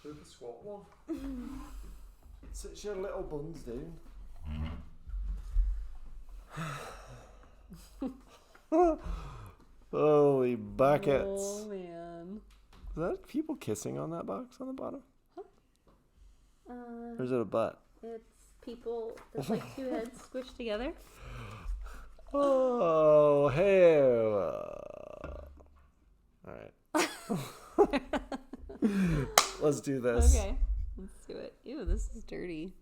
Do the squat one. Sit your little buns down. Holy buckets. Oh, man. Is that people kissing on that box on the bottom? Huh? Or is it a butt? It's people, it's like two heads squished together. Oh, hell. Alright. Let's do this. Okay, let's do it. Ew, this is dirty.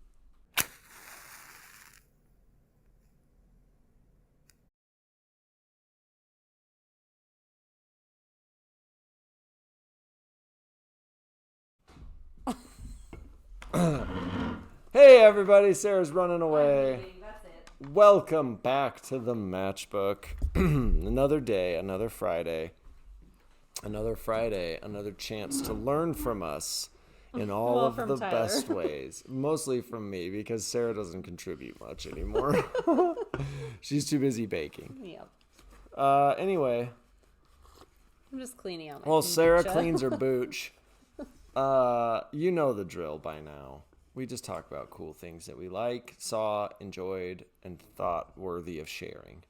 Hey everybody, Sarah's running away. That's it. Welcome back to the Matchbook. Another day, another Friday. Another chance to learn from us in all of the Tyler. best ways. Mostly from me, because Sarah doesn't contribute much anymore. She's too busy baking. Yep. Anyway. I'm just cleaning out my Well, Sarah kombucha. cleans her booch. You know the drill by now. We just talk about cool things that we like, saw, enjoyed, and thought worthy of sharing.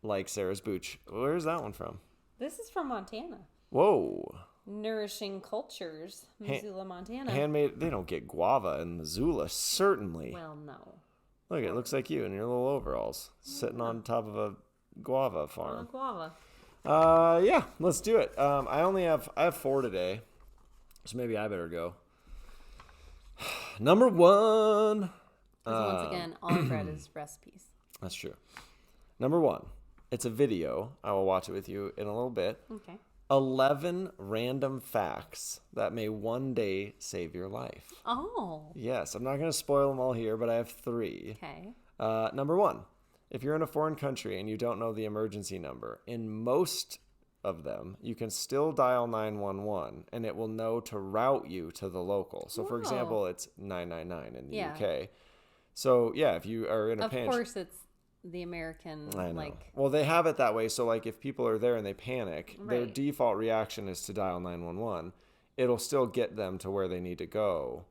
Like Sarah's booch. Where's that one from? This is from Montana. Whoa. Nourishing Cultures, Missoula, Montana. Handmade. They don't get guava in Missoula, certainly. Well, no. Look, it looks like you in your little overalls, sitting on top of a guava farm. Guava. Yeah, let's do it. I have 4 today, so maybe I better go. Number 1. Because once again, all I've read is recipes. That's true. Number 1. It's a video. I will watch it with you in a little bit. Okay. 11 random facts that may one day save your life. Oh. Yes, I'm not going to spoil them all here, but I have 3. Okay. Number 1. If you're in a foreign country and you don't know the emergency number, in most of them, you can still dial 911 and it will know to route you to the local. So, for example, it's 999 in the UK. So, yeah, if you are in a pinch. Of course, it's the American, I know. like. Well, they have it that way. So, like, if people are there and they panic, their Right. default reaction is to dial 911. It'll still get them to where they need to go.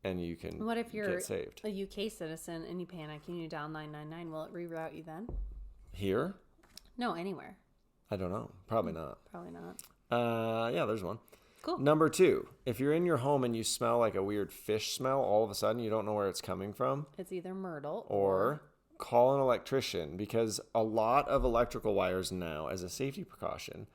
And you can What if you're get saved. a UK citizen and you panic and you dial 999? Will it reroute you then? Here? No, anywhere. I don't know. Probably not. Probably not. Yeah, there's one. Cool. Number 2, if you're in your home and you smell like a weird fish smell, all of a sudden you don't know where it's coming from, It's either myrtle or call an electrician, because a lot of electrical wires now, as a safety precaution,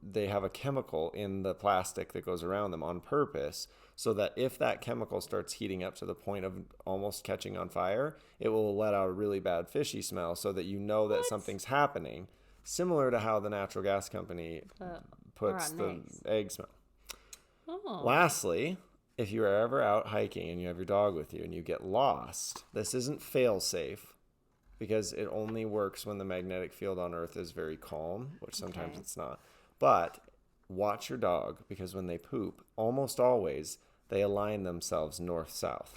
they have a chemical in the plastic that goes around them on purpose, so that if that chemical starts heating up to the point of almost catching on fire, it will let out a really bad fishy smell, so that you know that something's happening. Similar to how the natural gas company puts the egg smell. Oh. Lastly, if you're ever out hiking and you have your dog with you and you get lost, this isn't fail safe, because it only works when the magnetic field on Earth is very calm, which sometimes it's not. But watch your dog, because when they poop, almost always they align themselves north-south.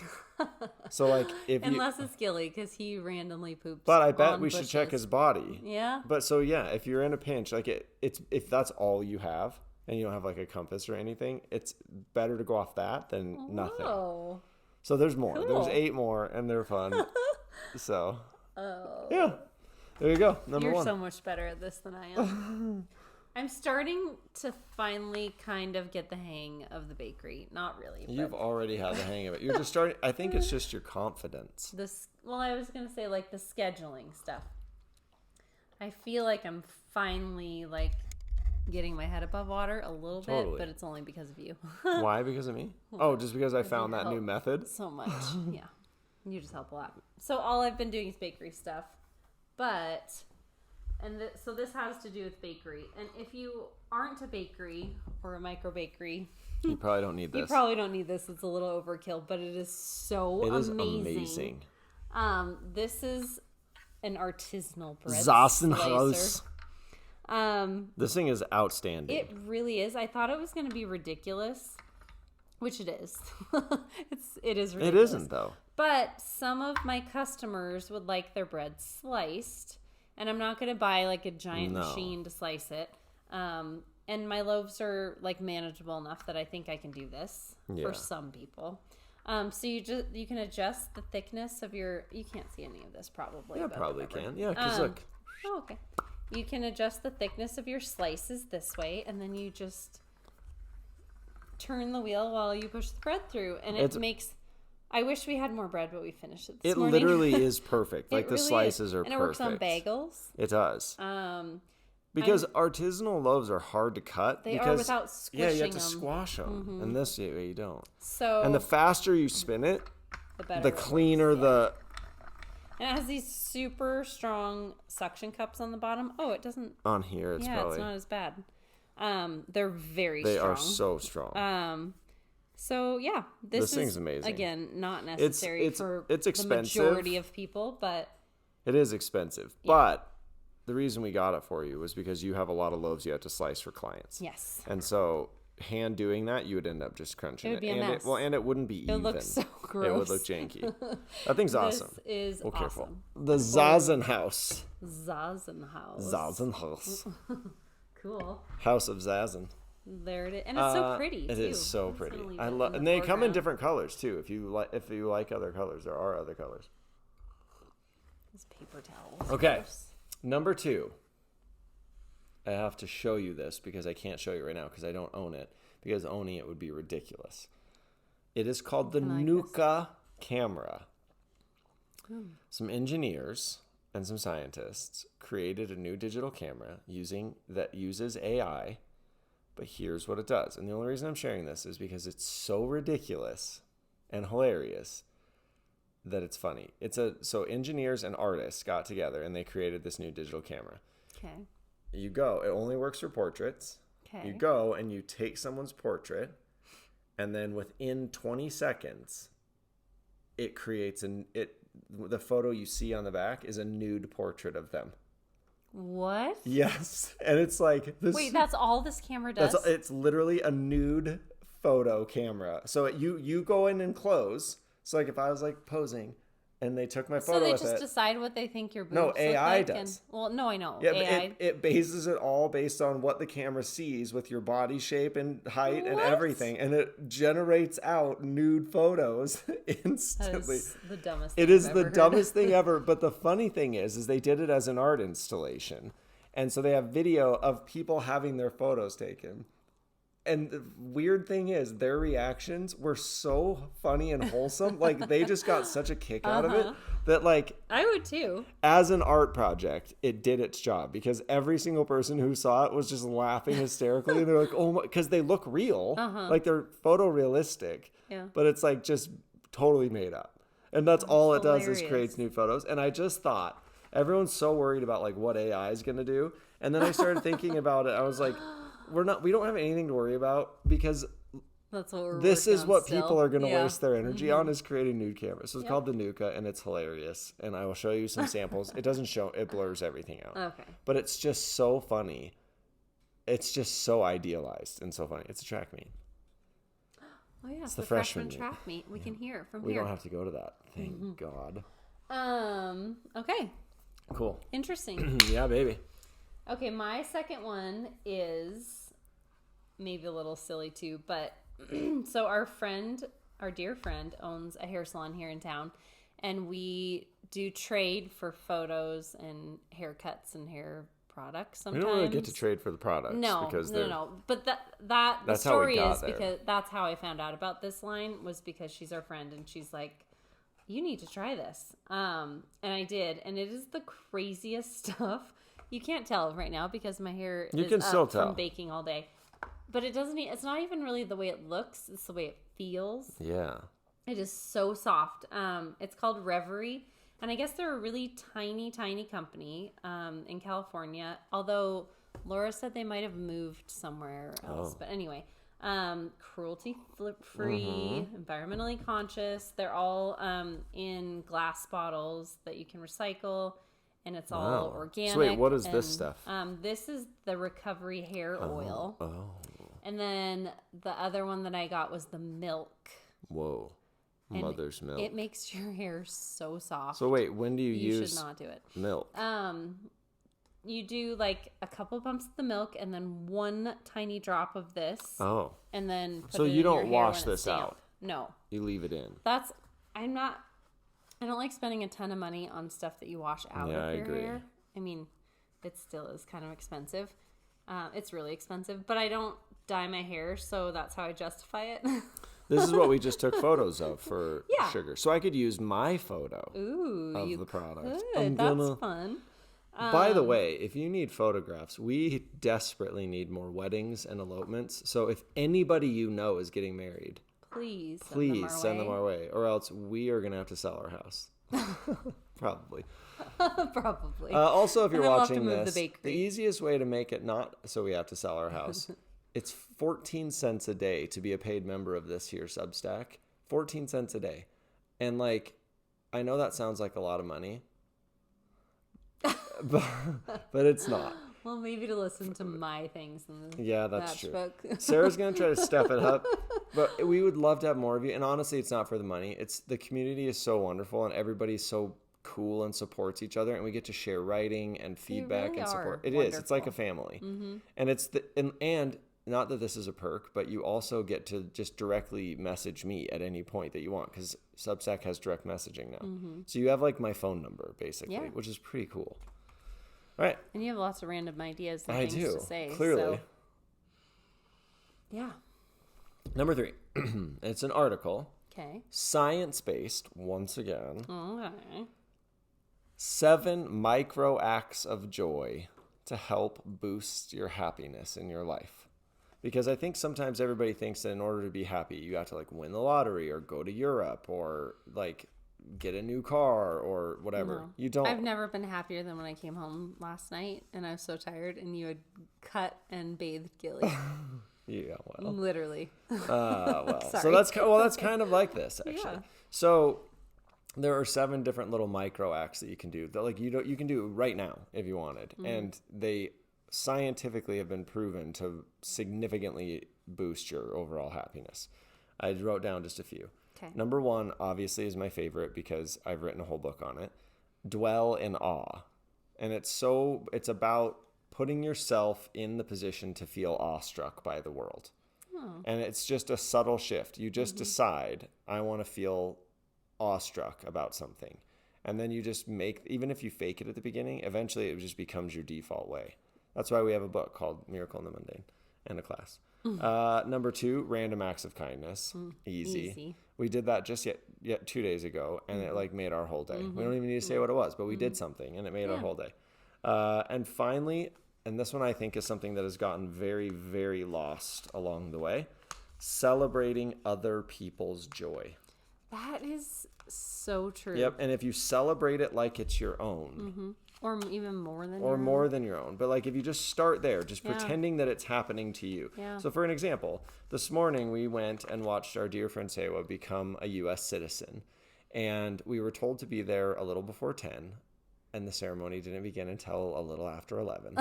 So, like, Unless it's Gilly, because he randomly poops. But I bet on we should bushes. check his body. Yeah. But so, yeah, if you're in a pinch, like it's if that's all you have and you don't have like a compass or anything, it's better to go off that than nothing. Oh. So there's more. Cool. There's 8 more, and they're fun. So, Oh. yeah, there you go. Number You're 1. so much better at this than I am. I'm starting to finally kind of get the hang of the bakery. Not really. You've already had the hang of it. You're just starting. I think it's just your confidence. Well, I was going to say, like, the scheduling stuff. I feel like I'm finally, like, getting my head above water a little bit, but it's only because of you. Why? Because of me? Oh, just because I found that new method? So much. Yeah. You just help a lot. So all I've been doing is bakery stuff. But, so this has to do with bakery. And if you aren't a bakery or a micro bakery, You probably don't need this. you probably don't need this. It's a little overkill, but it is so amazing. It is amazing. This is an artisanal bread Zassenhaus. slicer. This thing is outstanding. It really is. I thought it was going to be ridiculous, which it is. It is ridiculous. It isn't, though. But some of my customers would like their bread sliced, and I'm not going to buy like a giant machine to slice it. And my loaves are like manageable enough that I think I can do this for some people. So you can adjust the thickness of your. You can't see any of this probably. Yeah, but probably whatever. can. Yeah, because look. Oh, okay. You can adjust the thickness of your slices this way, and then you just turn the wheel while you push the bread through, and it makes. I wish we had more bread, but we finished it this morning. It literally is perfect. Like the really slices are and perfect. And it works on bagels. It does. Because artisanal loaves are hard to cut. They are without squishing them. Yeah, you have to squash them. Mm-hmm. And this you don't. So and the faster you spin it, the cleaner works, the... And it has these super strong suction cups on the bottom. Oh, it doesn't... On here, it's probably... it's not as bad. They're very strong. They are so strong. So, yeah. This thing's amazing. Again, not necessary for it's expensive. The majority of people, but... It is expensive. Yeah. But the reason we got it for you was because you have a lot of loaves you have to slice for clients. Yes. And so... hand doing that, you would end up just crunching it. It would be a mess. And it wouldn't be even. It would look so gross. It would look janky. That thing's awesome. This is awesome. Careful. The Zazenhaus. Zazenhaus. Zazenhaus. Cool. House of Zazen. There it is. And it's so pretty, It too. is so pretty. I love, and they come in different colors too. If you like other colors, there are other colors. These paper towels. Okay. Number 2. I have to show you this because I can't show you right now because I don't own it. Because owning it would be ridiculous. It is called the Nuka camera. Some engineers and some scientists created a new digital camera that uses AI. But here's what it does. And the only reason I'm sharing this is because it's so ridiculous and hilarious that it's funny. So engineers and artists got together and they created this new digital camera. Okay. You go. It only works for portraits. Okay. You go and you take someone's portrait, and then within 20 seconds, it creates the photo you see on the back is a nude portrait of them. What? Yes, and it's like this. Wait, that's all this camera does? It's literally a nude photo camera. So you go in and close. So like if I was like posing. And they took my photo with it. So they just decide what they think your boobs look AI like? does. No, I know. Yeah, AI. It bases it all based on what the camera sees with your body shape and height and everything. And it generates out nude photos instantly. That is the dumbest thing It is I've the ever heard. dumbest thing ever. But the funny thing is they did it as an art installation. And so they have video of people having their photos taken. And the weird thing is, their reactions were so funny and wholesome. Like, they just got such a kick out of it that, like... I would, too. As an art project, it did its job. Because every single person who saw it was just laughing hysterically. And they're like, oh my... Because they look real. Like, they're photorealistic. Yeah. But it's, like, just totally made up. And that's all it hilarious. does is creates new photos. And I just thought, everyone's so worried about, like, what AI is going to do. And then I started thinking about it. I was like... We don't have anything to worry about because that's what this is what still. people are going to waste their energy on is creating nude cameras. So it's called the Nuka and it's hilarious. And I will show you some samples. It doesn't show, it blurs everything out. Okay. But it's just so funny. It's just so idealized and so funny. It's a track meet. Oh yeah, it's the freshman track meet. We can hear it from we here. We don't have to go to that. Thank God. Okay. Cool. Interesting. Yeah, baby. Okay, my second one is maybe a little silly too, but so our dear friend owns a hair salon here in town, and we do trade for photos and haircuts and hair products sometimes. We don't really get to trade for the products. No. But the story is because that's how I found out about this line was because she's our friend and she's like, you need to try this. And I did, and it is the craziest stuff. You can't tell right now because my hair is up from baking all day. But it's not even really the way it looks. It's the way it feels. Yeah. It is so soft. It's called Reverie. And I guess they're a really tiny, tiny company in California. Although Laura said they might have moved somewhere else. But anyway, cruelty-free, environmentally conscious. They're all in glass bottles that you can recycle. And it's all organic. So wait, what is this stuff? This is the recovery hair oil. Oh. And then the other one that I got was the milk. Whoa. Mother's milk. It makes your hair so soft. So wait, when do you use... You should not do it. Milk? you do like a couple bumps of the milk and then one tiny drop of this. Oh. And then put So it you in your don't hair wash when it's this out? damp. No. You leave it in. I don't like spending a ton of money on stuff that you wash out Yeah, I of your agree. hair. I mean, it still is kind of expensive. It's really expensive, but I don't dye my hair, so that's how I justify it. This is what we just took photos of for Yeah. sugar. So I could use my photo Ooh, of you the product. could. That's fun. By the way, if you need photographs, we desperately need more weddings and elopements. So if anybody you know is getting married, Please send them our way, or else we are going to have to sell our house. Probably. Probably. Also, if you're And then we'll have to watching move the this, bakery. the easiest way to make it not so we have to sell our house, it's 14 cents a day to be a paid member of this here Substack. 14 cents a day. And like, I know that sounds like a lot of money, but it's not. Well, maybe to listen to my things in the Yeah, that's true. Matchbook. Sarah's going to try to step it up, but we would love to have more of you. And honestly, it's not for the money. It's the community is so wonderful and everybody's so cool and supports each other. And we get to share writing and feedback really and support. are It is. It's like a wonderful. family. And it's and not that this is a perk, but you also get to just directly message me at any point that you want because Substack has direct messaging now. So you have like my phone number basically, Yeah. which is pretty cool. All right. And you have lots of random ideas and I things do. to say. Clearly. So, yeah. Number 3. It's an article. Okay. Science-based, once again. Okay. 7 micro acts of joy to help boost your happiness in your life. Because I think sometimes everybody thinks that in order to be happy, you have to like win the lottery or go to Europe or like get a new car or whatever. No. You don't. I've never been happier than when I came home last night and I was so tired and you had cut and bathed Gilly. Yeah, well. Literally. Well. Sorry. So that's kind of like this actually. Yeah. So there are 7 different little micro acts that you can do that like you can do right now if you wanted. And they scientifically have been proven to significantly boost your overall happiness. I wrote down just a few. Okay. Number 1 obviously is my favorite because I've written a whole book on it. Dwell in awe. And it's about putting yourself in the position to feel awestruck by the world. Oh. And it's just a subtle shift. You just decide, I want to feel awestruck about something. And then you just even if you fake it at the beginning, eventually it just becomes your default way. That's why we have a book called Miracle in the Mundane and a class. Number 2, random acts of kindness. Easy. We did that just yet 2 days ago, and it like made our whole day. We don't even need to say what it was, but we did something, and it made our whole day. And finally, and this one I think is something that has gotten very, very lost along the way, celebrating other people's joy. That is so true. Yep, and if you celebrate it like it's your own, Or even more than or more than your own. But like if you just start there, just Yeah. pretending that it's happening to you. Yeah. So for an example, this morning we went and watched our dear friend Sewa become a U.S. citizen. And we were told to be there a little before 10. And the ceremony didn't begin until a little after 11.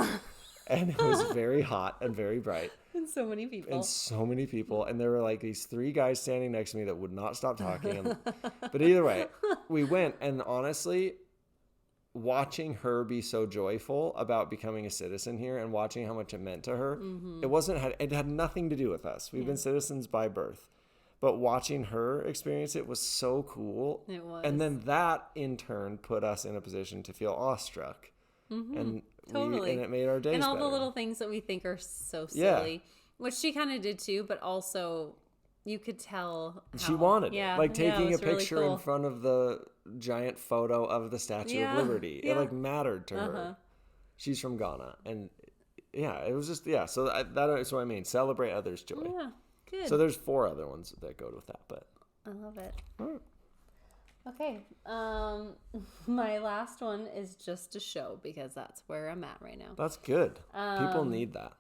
And it was very hot and very bright. And so many people. And there were like these 3 guys standing next to me that would not stop talking. But either way, we went. And honestly, watching her be so joyful about becoming a citizen here and watching how much it meant to her, it had nothing to do with us. We've been citizens by birth, but watching her experience it was so cool. It was. And then that in turn put us in a position to feel awestruck. And Totally. and it made our days And all better. the little things that we think are so Yeah. silly, which she kind of did too, but also you could tell She wanted yeah, it. Like taking it a was really picture cool. in front of the giant photo of the Statue Yeah, of Liberty. It yeah. like mattered to her. She's from Ghana. And yeah, it was just, yeah. So that's what I mean. Celebrate others' joy. Yeah, good. So there's 4 other ones that go with that, but. I love it. All right. Okay. My last one is just a show because that's where I'm at right now. That's good. People need that.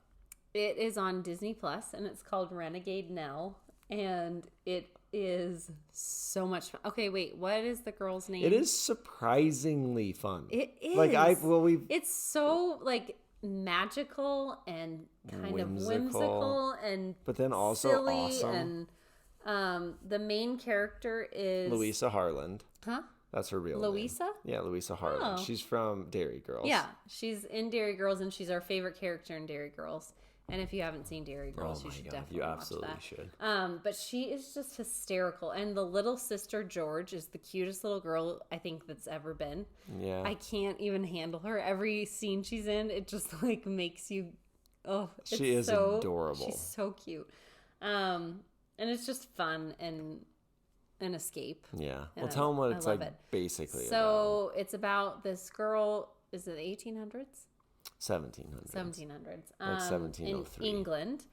It is on Disney Plus and it's called Renegade Nell. And it is so much fun. Okay, wait. What is the girl's name? It is surprisingly fun. It is. Like It's so like magical and kind of whimsical and but then also silly awesome. and the main character is Louisa Harland. Huh? That's her real name. Louisa? Yeah, Louisa Harlan. Oh. She's from Dairy Girls. Yeah, she's in Dairy Girls, and she's our favorite character in Dairy Girls. And if you haven't seen Dairy Girls, you should definitely you watch absolutely that. should. But she is just hysterical. And the little sister, George, is the cutest little girl I think that's ever been. Yeah. I can't even handle her. Every scene she's in, it just like makes you... Oh, it's she is so adorable. She's so cute. And it's just fun and an escape. Yeah. And Well, tell them what it's like it. basically about. So it's about this girl, is it 1800s? 1700s. 1700s. Like 1703. In England.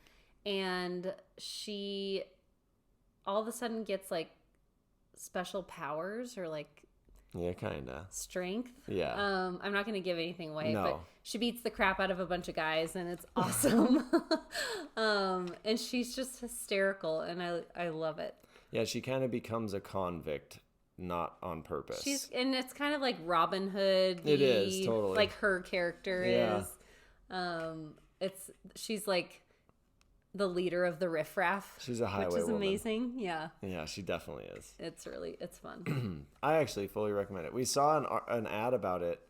And she all of a sudden gets like special powers or like Yeah, kind of. strength. Yeah. I'm not going to give anything away, No. but she beats the crap out of a bunch of guys and it's awesome. And she's just hysterical and I love it. Yeah, she kind of becomes a convict, not on purpose. And it's kind of like Robin Hood. It is, totally. Like her character Yeah. is. She's like the leader of the riffraff. She's a highway which is woman. amazing. Yeah. Yeah, she definitely is. It's fun. I actually fully recommend it. We saw an ad about it.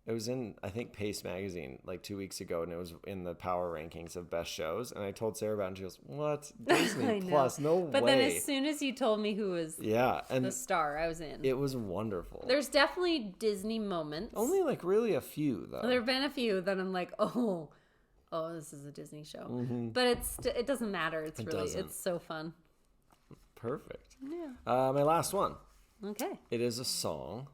It was in, I think, Pace Magazine like 2 weeks ago, and it was in the power rankings of best shows. And I told Sarah about it, and she goes, "What? Disney Plus? No way." But then as soon as you told me who was and the star, I was in. it was wonderful. There's definitely Disney moments. Only like really a few though. There have been a few that I'm like, oh, this is a Disney show. Mm-hmm. But it doesn't matter. It's so fun. Perfect. Yeah. My last one. Okay. It is a song,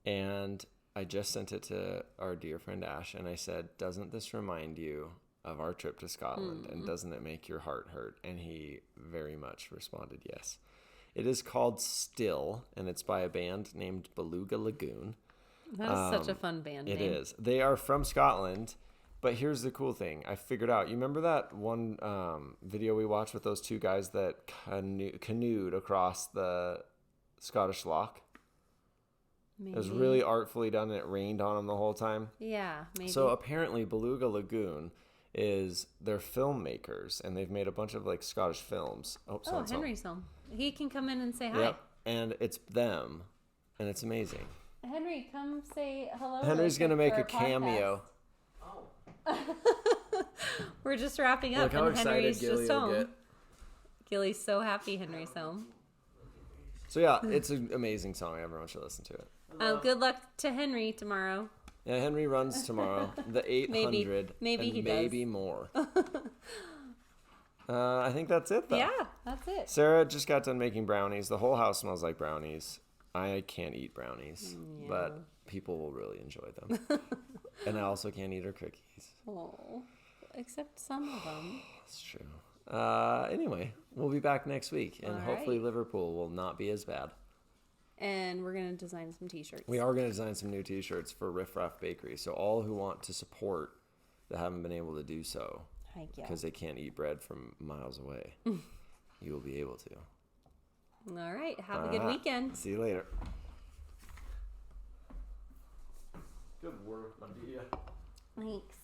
and I just sent it to our dear friend Ash, and I said, "Doesn't this remind you of our trip to Scotland? And doesn't it make your heart hurt?" And he very much responded, yes. It is called Still, and it's by a band named Beluga Lagoon. That is such a fun band name. It is. They are from Scotland, but here's the cool thing. I figured out, you remember that one video we watched with those two guys that canoed across the Scottish Loch? Maybe. It was really artfully done, and it rained on them the whole time. Yeah, maybe. So apparently Beluga Lagoon they're filmmakers, and they've made a bunch of like Scottish films. Henry's home. He can come in and say hi. Yep. And it's them, and it's amazing. Henry, come say hello. Henry's going to make for a cameo. We're just wrapping up, Look how and Henry's excited Gilly just will home. get. Gilly's so happy Henry's home. So yeah, it's an amazing song. Everyone should listen to it. Good luck to Henry tomorrow. Yeah, Henry runs tomorrow. The 800. Maybe and he maybe does. more. I think that's it, though. Yeah, that's it. Sarah just got done making brownies. The whole house smells like brownies. I can't eat brownies, but people will really enjoy them. And I also can't eat her cookies. Oh, except some of them. That's true. Anyway, we'll be back next week, and All hopefully right. Liverpool will not be as bad. And we're going to design some t-shirts. We are going to design some new t-shirts for Riff Raff Bakery. So all who want to support that haven't been able to do so Heck yeah. because they can't eat bread from miles away, you will be able to. All right. Have a good weekend. See you later. Good work, my dear. Thanks.